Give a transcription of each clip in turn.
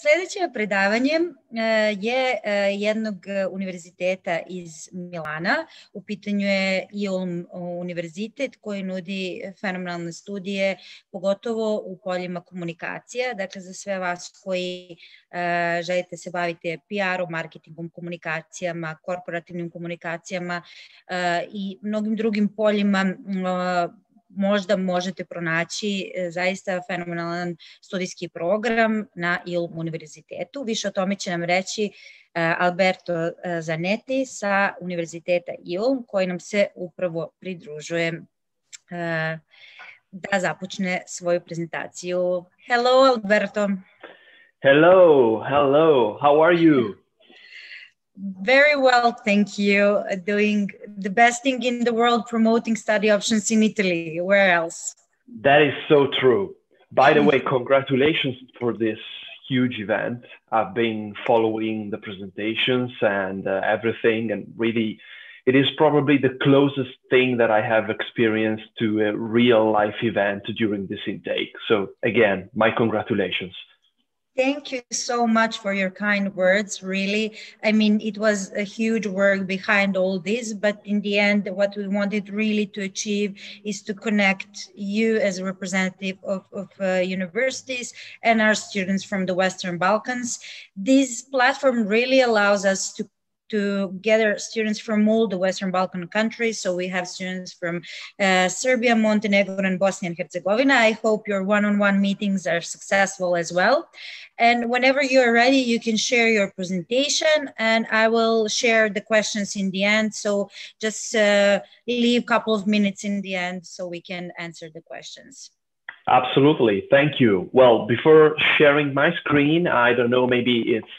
Sljedeće predavanje je jednog univerziteta iz Milana. U pitanju je IULM univerzitet koji nudi fenomenalne studije, pogotovo u poljima komunikacija. Dakle, za sve vas koji želite se baviti PR-om, marketingom, komunikacijama, korporativnim komunikacijama i mnogim drugim poljima, možda možete pronaći zaista fenomenalan studijski program na IULM univerzitetu. Više o tome će nam reći Alberto Zanetti sa univerziteta IULM, koji nam se upravo pridružuje da započne svoju prezentaciju. Hello, Alberto. Hello, hello. How are you? Very well, thank you. Doing the best thing in the world, promoting study options in Italy. Where else? That is so true. By the way, congratulations for this huge event. I've been following the presentations and everything, and really, it is probably the closest thing that I have experienced to a real life event during this intake. So again, my congratulations. Thank you so much for your kind words, really. I mean, it was a huge work behind all this, but in the end, what we wanted really to achieve is to connect you as a representative of universities and our students from the Western Balkans. This platform really allows us to gather students from all the Western Balkan countries. So we have students from Serbia, Montenegro, and Bosnia and Herzegovina. I hope your one-on-one meetings are successful as well. And whenever you're ready, you can share your presentation and I will share the questions in the end. So just leave a couple of minutes in the end so we can answer the questions. Absolutely, thank you. Well, before sharing my screen, I don't know, maybe it's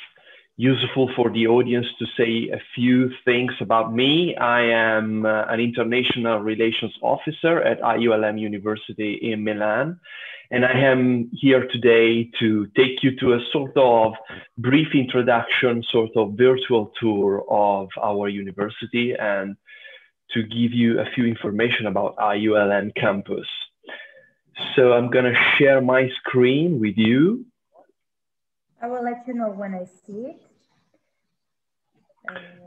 useful for the audience to say a few things about me. I am an international relations officer at IULM University in Milan, and I am here today to take you to a sort of brief introduction, sort of virtual tour of our university and to give you a few information about IULM campus. So I'm going to share my screen with you. I will let you know when I see it.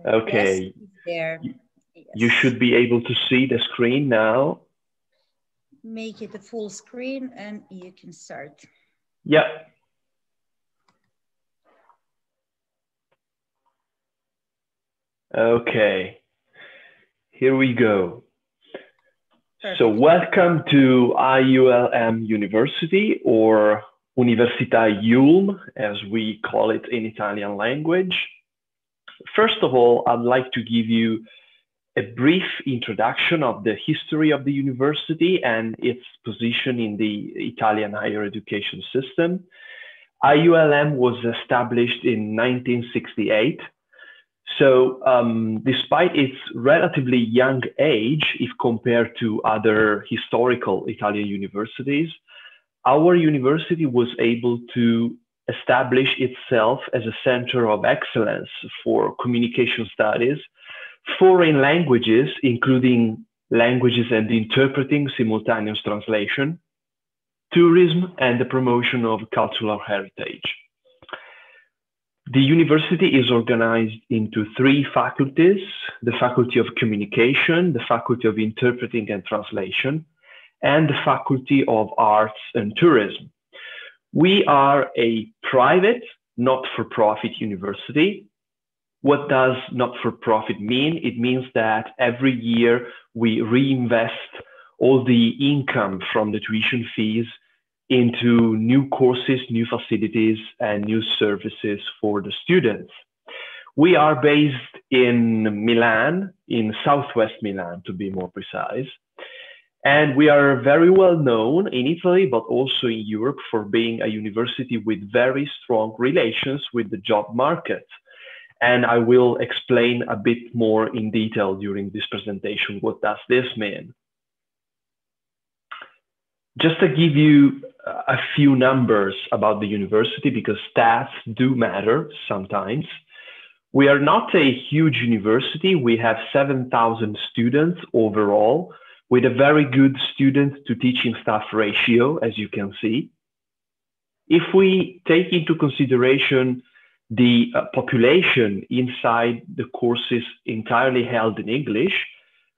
Okay, yes, there. Yes. You should be able to see the screen now. Make it a full screen and you can start. Yeah. Okay, here we go. Perfect. So welcome to IULM University, or Università IULM, as we call it in Italian language. First of all, I'd like to give you a brief introduction of the history of the university and its position in the Italian higher education system. IULM was established in 1968. So despite its relatively young age, if compared to other historical Italian universities, our university was able to establish itself as a center of excellence for communication studies, foreign languages, including languages and interpreting, simultaneous translation, tourism, and the promotion of cultural heritage. The university is organized into 3 faculties: the Faculty of Communication, the Faculty of Interpreting and Translation, and the Faculty of Arts and Tourism. We are a private, not-for-profit university. What does not-for-profit mean? It means that every year we reinvest all the income from the tuition fees into new courses, new facilities, and new services for the students. We are based in Milan, in southwest Milan, to be more precise. And we are very well known in Italy, but also in Europe, for being a university with very strong relations with the job market. And I will explain a bit more in detail during this presentation. What does this mean? Just to give you a few numbers about the university, because stats do matter sometimes. We are not a huge university. We have 7,000 students overall, with a very good student to teaching staff ratio, as you can see. If we take into consideration the population inside the courses entirely held in English,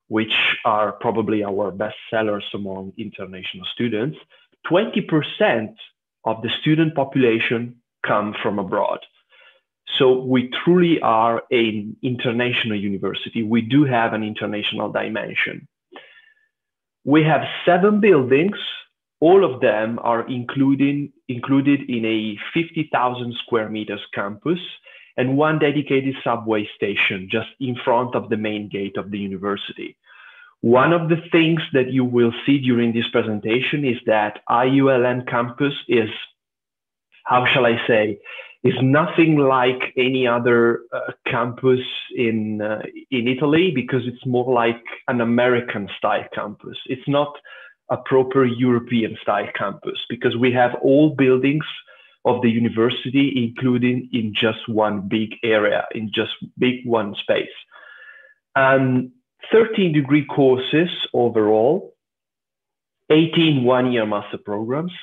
which are probably our best sellers among international students, 20% of the student population come from abroad. So we truly are an international university. We do have an international dimension. We have 7 buildings. All of them are included in a 50,000 square meters campus and 1 dedicated subway station just in front of the main gate of the university. One of the things that you will see during this presentation is that IULM campus is, how shall I say, is nothing like any other campus in Italy, because it's more like an American style campus. It's not a proper European style campus, because we have all buildings of the university included in just one big area, in just one space. 13 degree courses overall, 18 one-year master programs,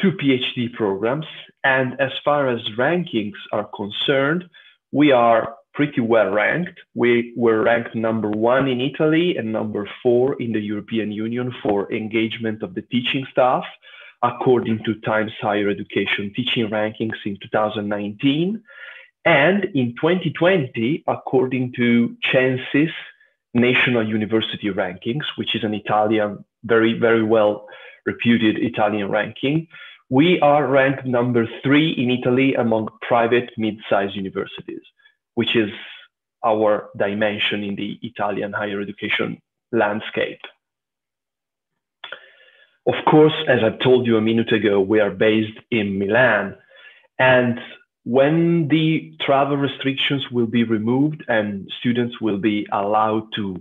2 PhD programs. And as far as rankings are concerned, we are pretty well ranked. We were ranked number 1 in Italy and number 4 in the European Union for engagement of the teaching staff, according to Times Higher Education Teaching Rankings in 2019. And in 2020, according to Censis National University Rankings, which is an Italian, very, very well reputed Italian ranking, we are ranked number 3 in Italy among private mid-sized universities, which is our dimension in the Italian higher education landscape. Of course, as I told you a minute ago, we are based in Milan. And when the travel restrictions will be removed and students will be allowed to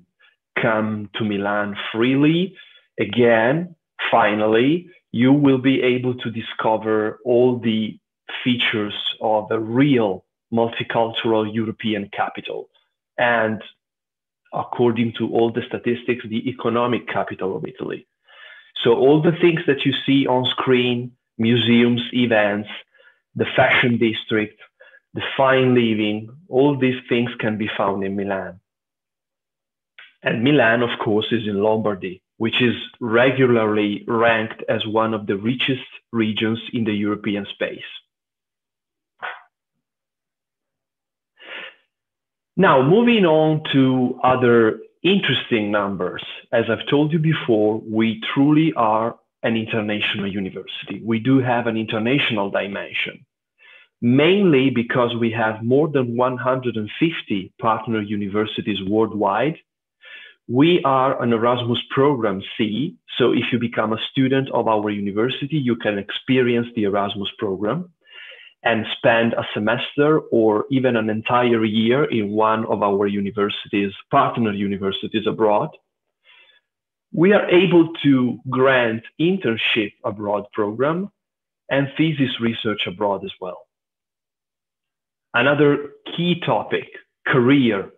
come to Milan freely, again, finally, you will be able to discover all the features of a real multicultural European capital. And according to all the statistics, the economic capital of Italy. So all the things that you see on screen, museums, events, the fashion district, the fine living, all these things can be found in Milan. And Milan, of course, is in Lombardy, which is regularly ranked as one of the richest regions in the European space. Now, moving on to other interesting numbers. As I've told you before, we truly are an international university. We do have an international dimension, mainly because we have more than 150 partner universities worldwide. We are an Erasmus program C, so if you become a student of our university, you can experience the Erasmus program and spend a semester or even an entire year in one of our universities, partner universities abroad. We are able to grant internship abroad program and thesis research abroad as well. Another key topic, career.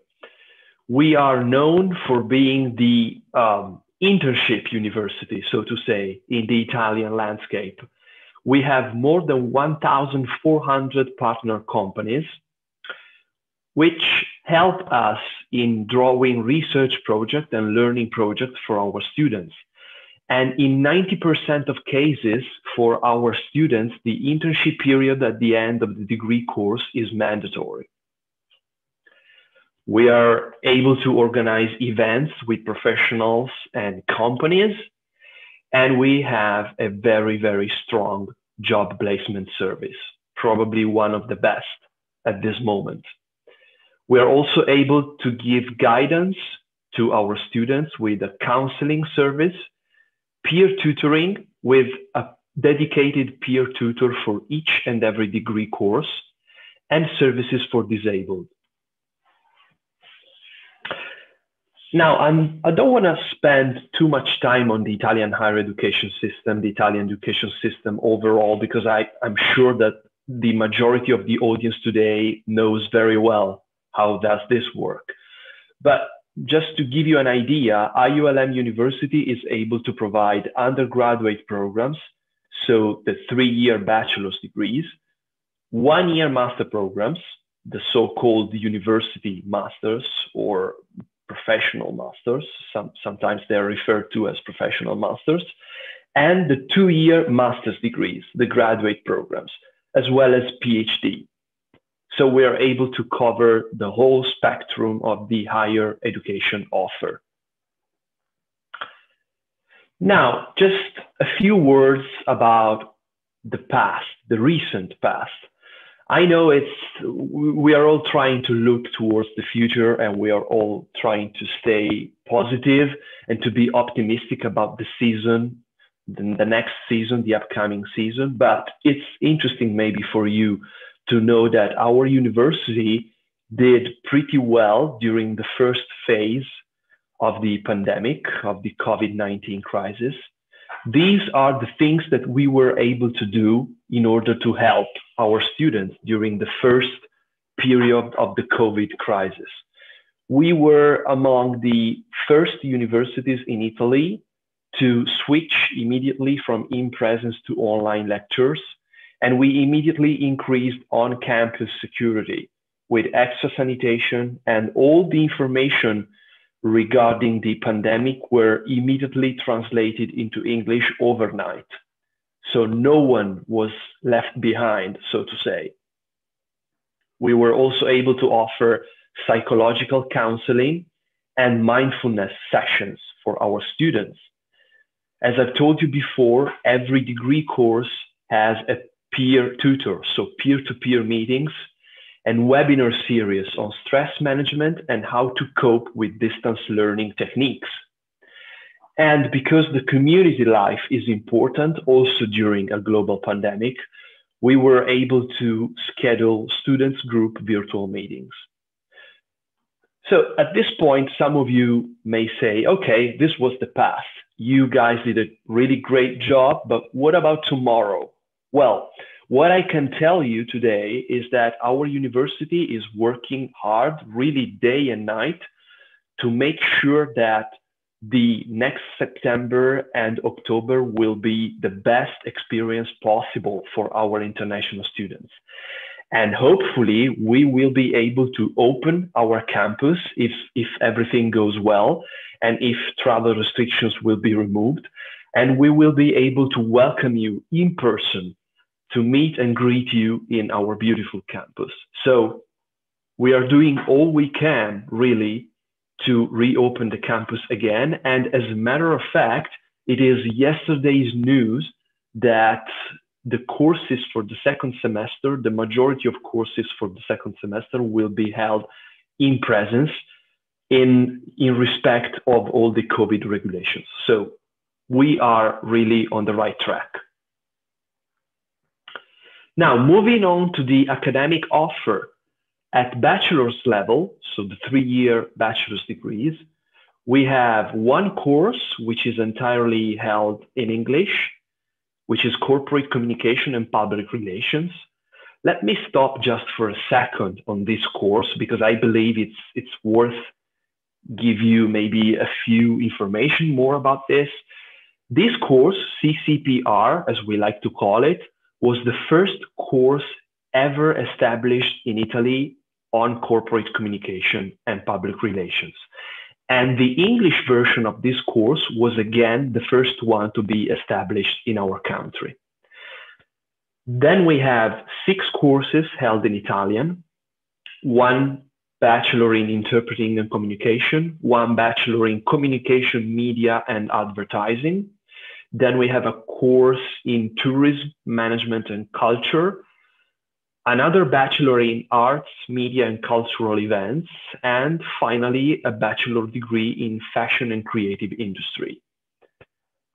We are known for being the internship university, so to say, in the Italian landscape. We have more than 1,400 partner companies, which help us in drawing research projects and learning projects for our students. And in 90% of cases for our students, the internship period at the end of the degree course is mandatory. We are able to organize events with professionals and companies, and we have a very, very strong job placement service, probably one of the best at this moment. We are also able to give guidance to our students with a counseling service, peer tutoring with a dedicated peer tutor for each and every degree course, and services for disabled. Now, I don't want to spend too much time on the Italian higher education system, the Italian education system overall, because I'm sure that the majority of the audience today knows very well how does this work. But just to give you an idea, IULM University is able to provide undergraduate programs, so the 3-year bachelor's degrees, 1-year master programs, the so-called university masters or professional masters, sometimes they're referred to as professional masters, and the 2-year master's degrees, the graduate programs, as well as PhD. So we are able to cover the whole spectrum of the higher education offer. Now, just a few words about the past, the recent past. I know we are all trying to look towards the future, and we are all trying to stay positive and to be optimistic about the season, the next season, the upcoming season. But it's interesting maybe for you to know that our university did pretty well during the first phase of the pandemic, of the COVID-19 crisis. These are the things that we were able to do in order to help our students during the first period of the COVID crisis. We were among the first universities in Italy to switch immediately from in-presence to online lectures, and we immediately increased on-campus security with extra sanitation, and all the information regarding the pandemic were immediately translated into English overnight. So no one was left behind, so to say. We were also able to offer psychological counseling and mindfulness sessions for our students. As I've told you before, every degree course has a peer tutor, so peer-to-peer meetings and webinar series on stress management and how to cope with distance learning techniques. And because the community life is important also during a global pandemic, we were able to schedule students group virtual meetings. So at this point, some of you may say, okay, this was the past. You guys did a really great job, but what about tomorrow? Well, what I can tell you today is that our university is working hard, really day and night, to make sure that the next September and October will be the best experience possible for our international students. And hopefully we will be able to open our campus if everything goes well and if travel restrictions will be removed. And we will be able to welcome you in person to meet and greet you in our beautiful campus. So we are doing all we can really to reopen the campus again. And as a matter of fact, it is yesterday's news that the courses for the second semester, the majority of courses for the second semester will be held in presence in respect of all the COVID regulations. So we are really on the right track. Now, moving on to the academic offer. At bachelor's level, so the 3-year bachelor's degrees, we have one course which is entirely held in English, which is corporate communication and public relations. Let me stop just for a second on this course because I believe it's worth give you maybe a few information more about this. This course, CCPR, as we like to call it, was the first course ever established in Italy on corporate communication and public relations. And the English version of this course was again the first one to be established in our country. Then we have 6 courses held in Italian, 1 bachelor in interpreting and communication, 1 bachelor in communication, media and advertising. Then we have a course in tourism, management and culture, another bachelor in arts, media and cultural events, and finally a bachelor degree in fashion and creative industry.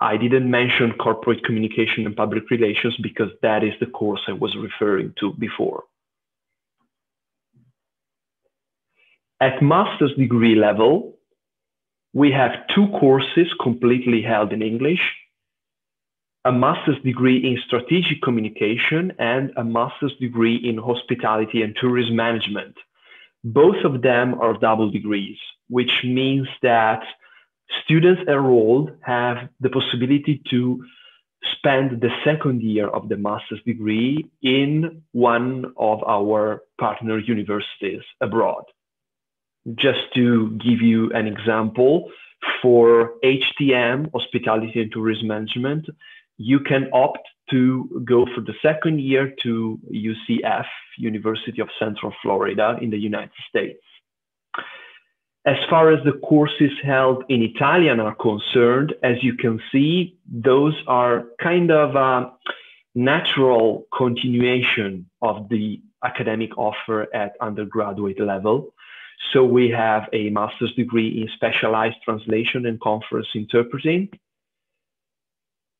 I didn't mention corporate communication and public relations because that is the course I was referring to before. At master's degree level, we have 2 courses completely held in English, a master's degree in strategic communication and a master's degree in hospitality and tourism management. Both of them are double degrees, which means that students enrolled have the possibility to spend the second year of the master's degree in one of our partner universities abroad. Just to give you an example, for HTM, Hospitality and Tourism Management, you can opt to go for the second year to UCF, University of Central Florida in the United States. As far as the courses held in Italian are concerned, as you can see, those are kind of a natural continuation of the academic offer at undergraduate level. So we have a master's degree in specialized translation and conference interpreting,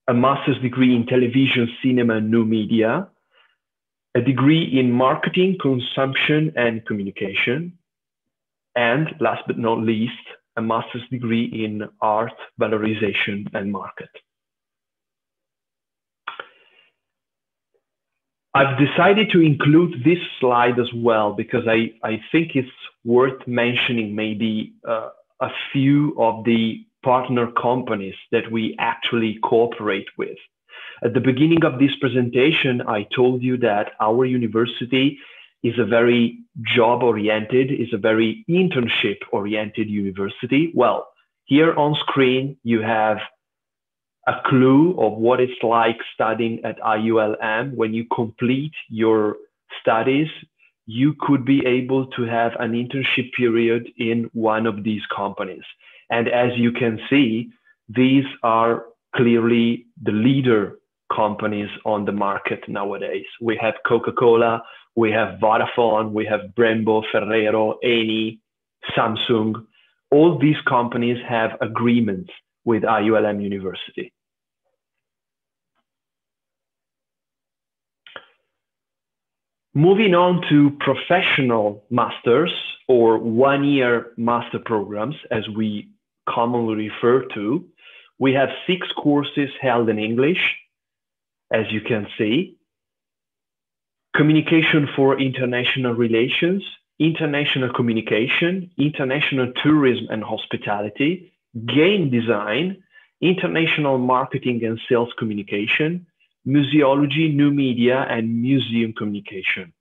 a master's degree in television, cinema, and new media, a degree in marketing, consumption, and communication, and last but not least, a master's degree in art, valorization, and market. I've decided to include this slide as well because I think it's worth mentioning maybe a few of the partner companies that we actually cooperate with. At the beginning of this presentation, I told you that our university is a very job-oriented, is a very internship-oriented university. Well, here on screen, you have a clue of what it's like studying at IULM. When you complete your studies, you could be able to have an internship period in one of these companies. And as you can see, these are clearly the leader companies on the market nowadays. We have Coca-Cola, we have Vodafone, we have Brembo, Ferrero, Eni, Samsung. All these companies have agreements with IULM University. Moving on to professional masters or one-year master programs, as we commonly refer to, we have 6 courses held in English, as you can see. Communication for International Relations, International Communication, International Tourism and Hospitality, Game Design, International Marketing and Sales Communication, Museology, New Media, and Museum Communication.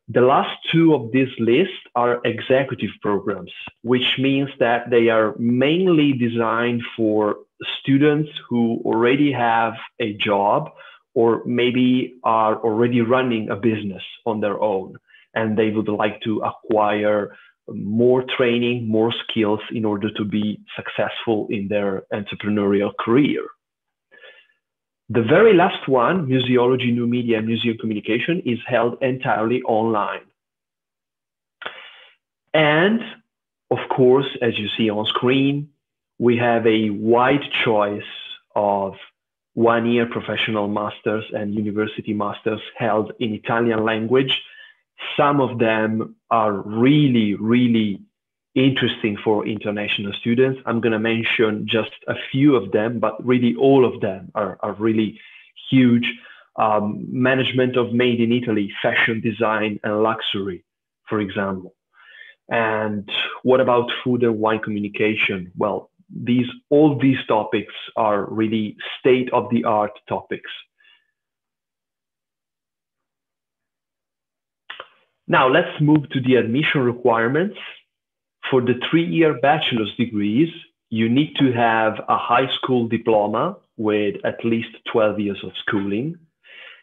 The last 2 of this list are executive programs, which means that they are mainly designed for students who already have a job or maybe are already running a business on their own, and they would like to acquire more training, more skills in order to be successful in their entrepreneurial career. The very last one, Museology, New Media, and Museum Communication, is held entirely online. And of course, as you see on screen, we have a wide choice of one-year professional masters and university masters held in Italian language. Some of them are really, really interesting for international students. I'm going to mention just a few of them, but really all of them are really huge. Management of Made in Italy, fashion design and luxury, for example. And what about food and wine communication? Well, all these topics are really state-of-the-art topics. Now let's move to the admission requirements. For the 3-year bachelor's degrees, you need to have a high school diploma with at least 12 years of schooling.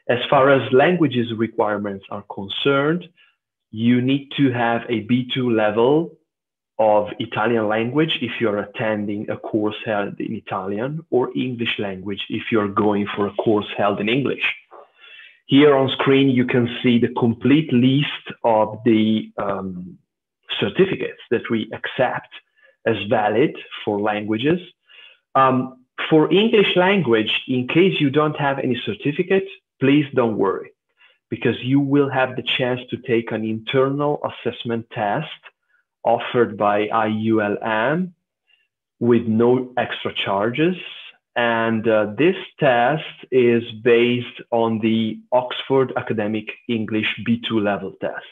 As far as languages requirements are concerned, you need to have a B2 level of Italian language if you're attending a course held in Italian, or English language if you're going for a course held in English. Here on screen, you can see the complete list of the certificates that we accept as valid for languages. For English language, in case you don't have any certificate, please don't worry, because you will have the chance to take an internal assessment test offered by IULM with no extra charges. And this test is based on the Oxford Academic English B2 level test.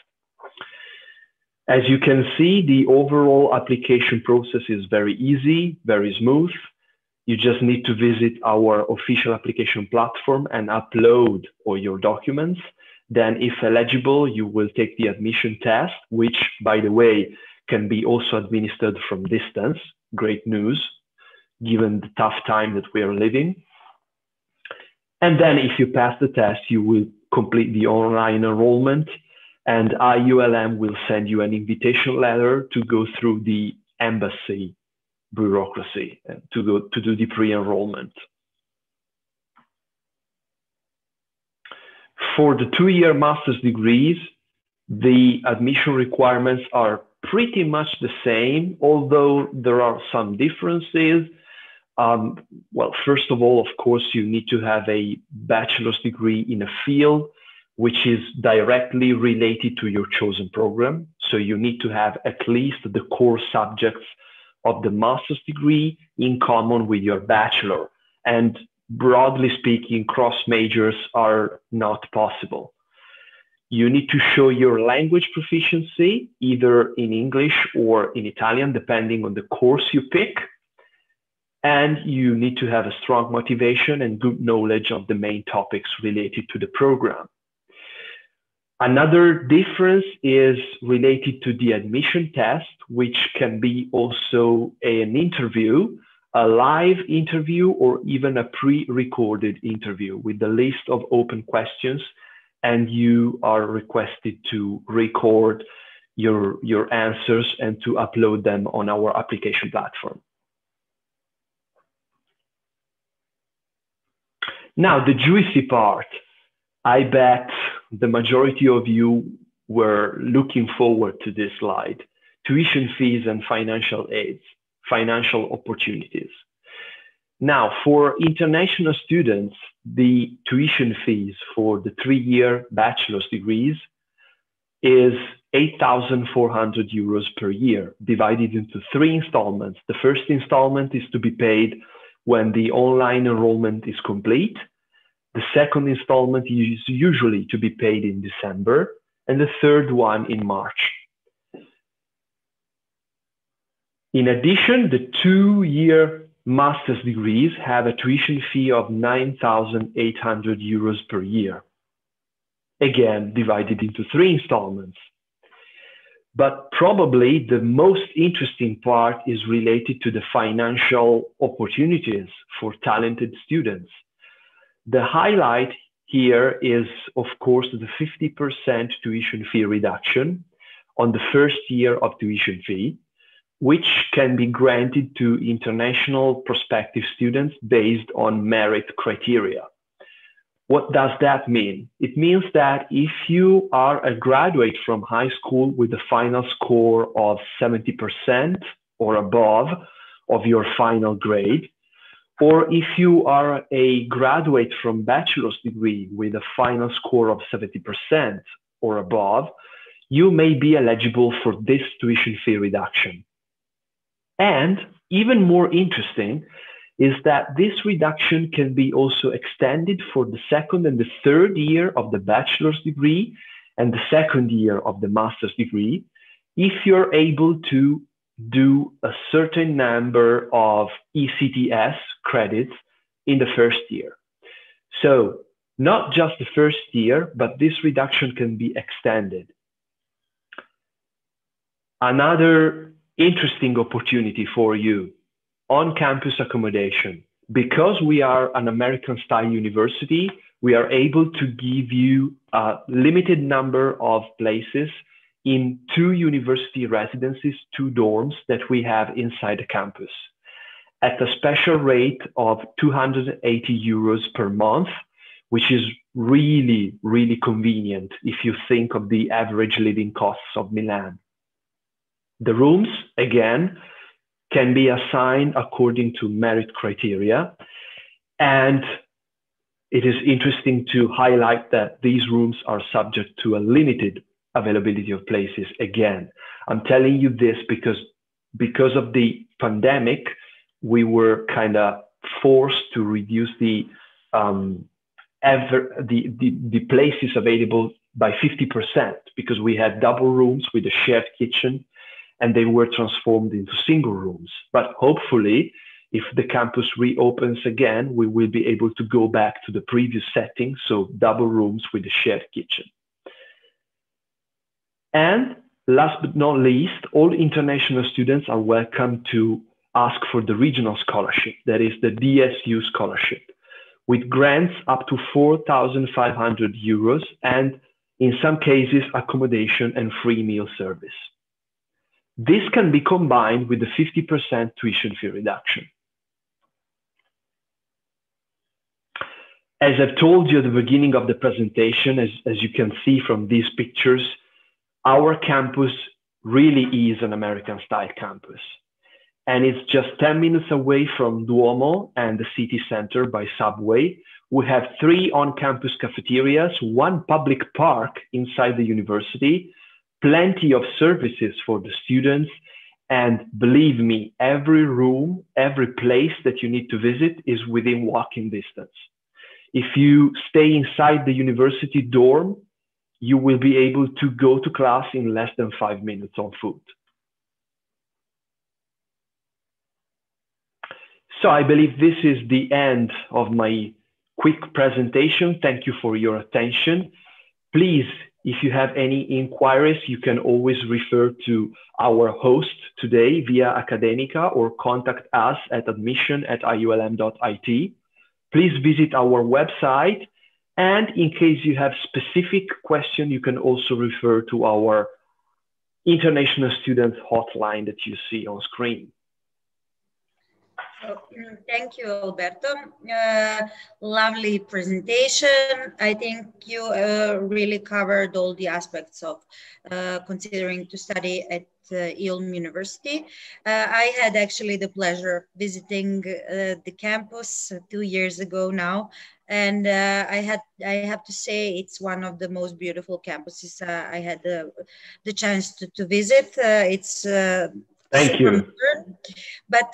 As you can see, the overall application process is very easy, very smooth. You just need to visit our official application platform and upload all your documents. Then if eligible, you will take the admission test, which, by the way, can be also administered from distance. Great news, given the tough time that we are living. And then if you pass the test, you will complete the online enrollment, and IULM will send you an invitation letter to go through the embassy bureaucracy and to do the pre-enrollment. For the 2-year master's degrees, the admission requirements are pretty much the same, although there are some differences. Well, first of all, of course, you need to have a bachelor's degree in a field which is directly related to your chosen program. So you need to have at least the core subjects of the master's degree in common with your bachelor. And broadly speaking, cross majors are not possible. You need to show your language proficiency, either in English or in Italian, depending on the course you pick. And you need to have a strong motivation and good knowledge of the main topics related to the program. Another difference is related to the admission test, which can be also an interview, a live interview, or even a pre-recorded interview with the list of open questions, and you are requested to record your answers and to upload them on our application platform. Now, the juicy part. I bet the majority of you were looking forward to this slide: tuition fees and financial aids, financial opportunities. Now, for international students, the tuition fees for the 3-year bachelor's degrees is 8,400 euros per year, divided into 3 installments. The first installment is to be paid when the online enrollment is complete. The second installment is usually to be paid in December, and the third one in March. In addition, the 2-year master's degrees have a tuition fee of 9,800 euros per year, again divided into 3 installments. But probably the most interesting part is related to the financial opportunities for talented students. The highlight here is, of course, the 50% tuition fee reduction on the first year of tuition fee, which can be granted to international prospective students based on merit criteria. What does that mean? It means that if you are a graduate from high school with a final score of 70% or above of your final grade, or if you are a graduate from bachelor's degree with a final score of 70% or above, you may be eligible for this tuition fee reduction. And even more interesting is that this reduction can be also extended for the 2nd and the 3rd year of the bachelor's degree and the 2nd year of the master's degree, if you're able to do a certain number of ECTS credits in the 1st year. So not just the 1st year, but this reduction can be extended. Another interesting opportunity for you: on-campus accommodation. Because we are an American-style university, we are able to give you a limited number of places in 2 university residences, 2 dorms that we have inside the campus, at a special rate of 280 euros per month, which is really, really convenient if you think of the average living costs of Milan. The rooms, again, can be assigned according to merit criteria. And it is interesting to highlight that these rooms are subject to a limited availability of places. Again, I'm telling you this because of the pandemic, we were kind of forced to reduce the places available by 50%, because we had double rooms with a shared kitchen and they were transformed into single rooms. But hopefully If the campus reopens again, we will be able to go back to the previous setting, so double rooms with a shared kitchen. And last but not least, all international students are welcome to ask for the regional scholarship, that is the DSU scholarship, with grants up to 4,500 euros and in some cases accommodation and free meal service. This can be combined with the 50% tuition fee reduction. As I've told you at the beginning of the presentation, as you can see from these pictures, our campus really is an American-style campus. And it's just 10 minutes away from Duomo and the city center by subway. We have 3 on-campus cafeterias, 1 public park inside the university, plenty of services for the students, and believe me, every room, every place that you need to visit is within walking distance. If you stay inside the university dorm, you will be able to go to class in less than 5 minutes on foot. So I believe this is the end of my quick presentation. Thank you for your attention. Please, if you have any inquiries, you can always refer to our host today via Academica or contact us at admission@iulm.it. Please visit our website. And in case you have specific questions, you can also refer to our international student hotline that you see on screen. So, thank you, Alberto. Lovely presentation. I think you really covered all the aspects of considering to study at IULM University. I had actually the pleasure of visiting the campus 2 years ago now. And I have to say it's one of the most beautiful campuses I had the chance to visit. It's Thank you. modern. But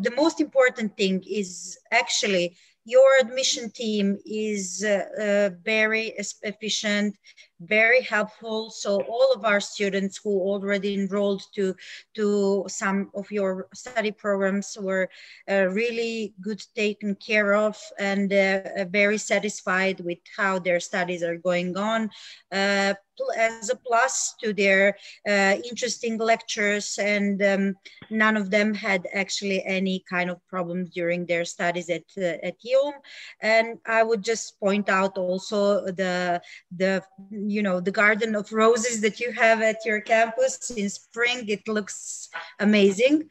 the most important thing is actually your admission team is very efficient, very helpful. So all of our students who already enrolled to some of your study programs were really good taken care of and very satisfied with how their studies are going on. As a plus to their interesting lectures, and none of them had actually any kind of problems during their studies at IULM. And I would just point out also the garden of roses that you have at your campus in spring. It looks amazing.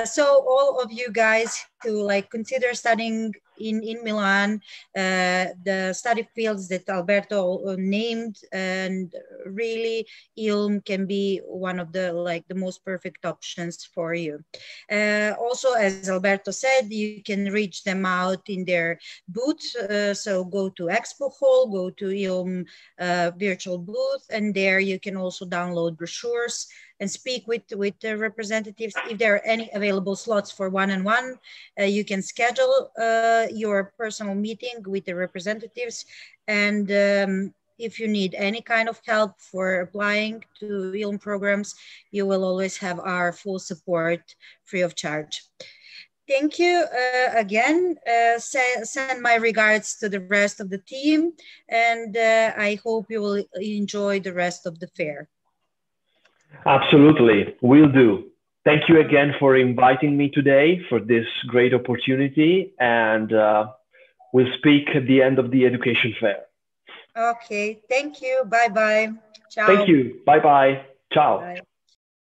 So all of you guys who consider studying in Milan, the study fields that Alberto named, and really IULM can be one of the most perfect options for you. Also, as Alberto said, you can reach them out in their booth. So go to Expo Hall, go to IULM virtual booth, and there you can also download brochures and speak with the representatives. If there are any available slots for one-on-one, you can schedule your personal meeting with the representatives. And if you need any kind of help for applying to IULM programs, you will always have our full support free of charge. Thank you again. Send my regards to the rest of the team, and I hope you will enjoy the rest of the fair. Absolutely, will do. Thank you again for inviting me today for this great opportunity, and we'll speak at the end of the education fair. Okay, thank you. Bye-bye. Ciao. Thank you. Bye-bye. Ciao. Bye.